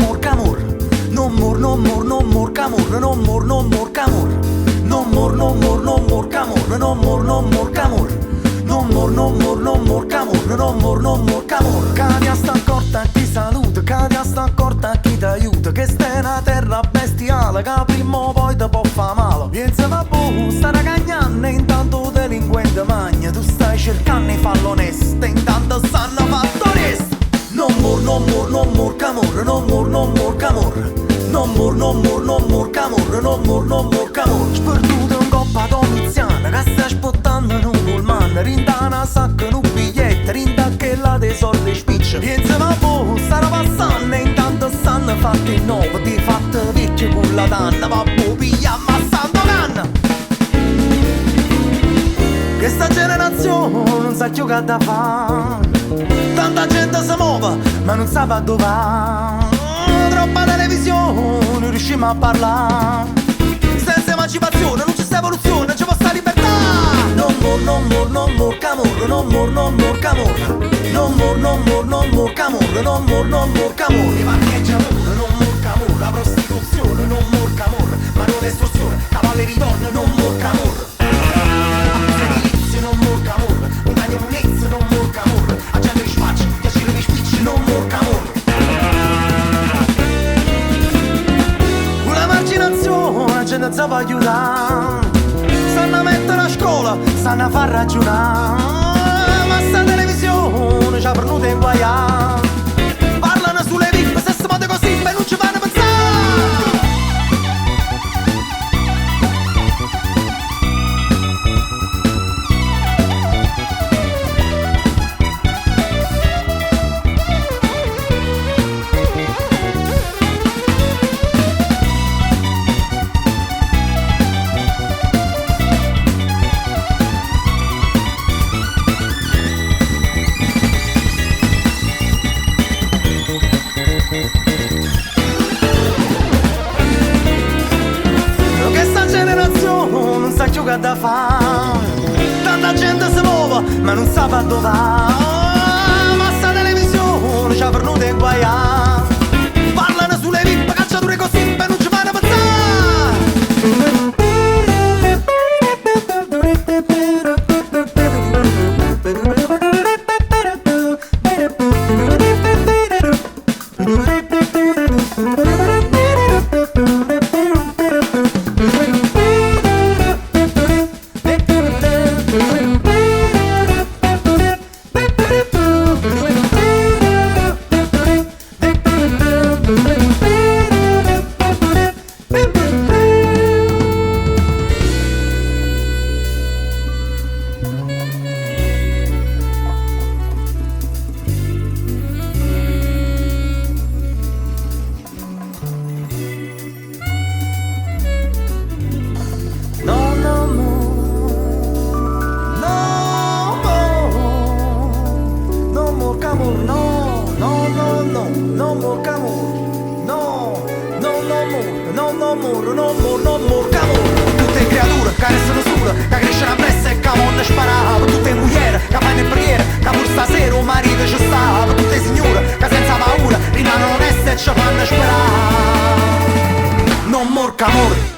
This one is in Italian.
mor camor. No more, no more, no more camor. No more, no more camor. No more, no more, no more camor. No more, no more camor. No more, no more, no more camor. No more, no more camor. Cadi a sta accorta chi saluta, cadi a sta accorta chi t'aiuta. Che stai una terra bestiale, che prima o poi te può fa male. Piensa va boh, sta ragagnando, intanto delinquente magna. Tu stai cercando di farlo onesto, intanto stanno fatto onesto. No more, no more, no more camor. No more, no more camor. No more, no more, no more camor. No more, no more camor. Sperduto in coppa domiziana, che stai spottando in un pullman. Rinda una sacca in un biglietto, rinda che la dei soldi spiccia. Piensa ma boh, stanno passando e intanto stanno fatti in nuovo. Ti fatte vecchie con la danna, ma boh, piglia ammassando canna. Che sta generazione non sa più che da fa. Tanta gente si muove, ma non sa dove va. Troppa televisione, non riusciamo a parlare. Senza emancipazione non c'è sta evoluzione, non c'è sta libertà. No more, no more, no more camor. No more, no more camor. No more, no more, no more camor. No more, no more camor. I parcheggiatori, no more camor. La prostituzione, no more camor. Ma non estorsione, cavalli di donne, no more camor. Servizio, no more camor. Montagne punezze, no more camor. Agente di spaccio, piacere di spicci, no more camor. Una marginazione, la gente si va aiutare. Stanno a mettere a scuola, stanno a far ragionare. Ma sta televisione ci ha venuto in guaiare. Parlano sulle vippe, se si muove così, beh non ci fanno pensare. Non sa più che da fa. Tanta gente si muove ma non sa dove va. Ma sta televisione ci ha venuto in guaiare. Parlano sulle vippe, cacciature così, beh non ci fanno no more camor. Tutte creature che restano sole, che crescono appresso e che vanno a sparare. Tutte mugliere che fanno in preghiera, che pur stasera un marito ci sta. Tutte signore che senza paura rimangono oneste e ci fanno sperare. No more camor.